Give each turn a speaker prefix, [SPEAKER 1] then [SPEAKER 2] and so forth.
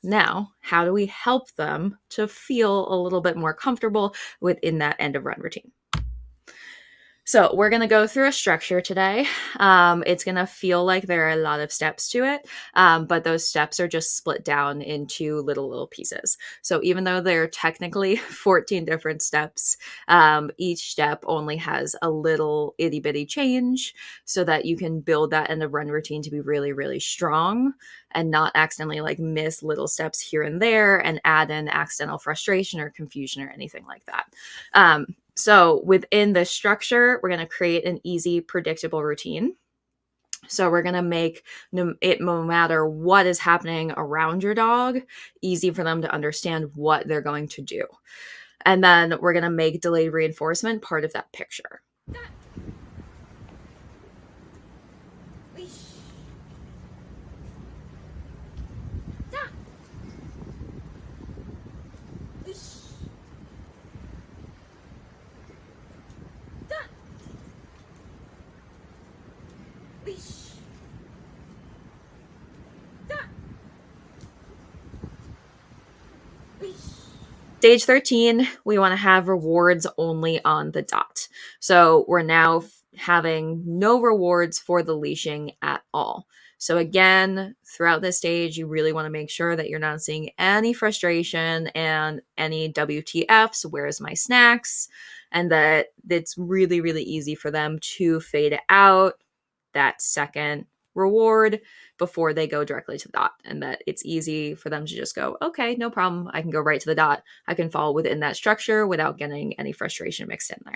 [SPEAKER 1] Now, how do we help them to feel a little bit more comfortable within that end of run routine? So we're going to go through a structure today. It's going to feel like there are a lot of steps to it, but those steps are just split down into little pieces. So even though there are technically 14 different steps, each step only has a little itty bitty change so that you can build that end of run routine to be really, really strong and not accidentally like miss little steps here and there and add in accidental frustration or confusion or anything like that. So within the structure, we're going to create an easy, predictable routine. So we're going to make it, no matter what is happening around your dog, easy for them to understand what they're going to do. And then we're going to make delayed reinforcement part of that picture. Stage 13, we want to have rewards only on the dot. So we're now having no rewards for the leashing at all. So again, throughout this stage, you really want to make sure that you're not seeing any frustration and any WTFs, where's my snacks, and that it's really, really easy for them to fade out that second reward before they go directly to the dot, and that it's easy for them to just go, okay, no problem. I can go right to the dot. I can fall within that structure without getting any frustration mixed in there.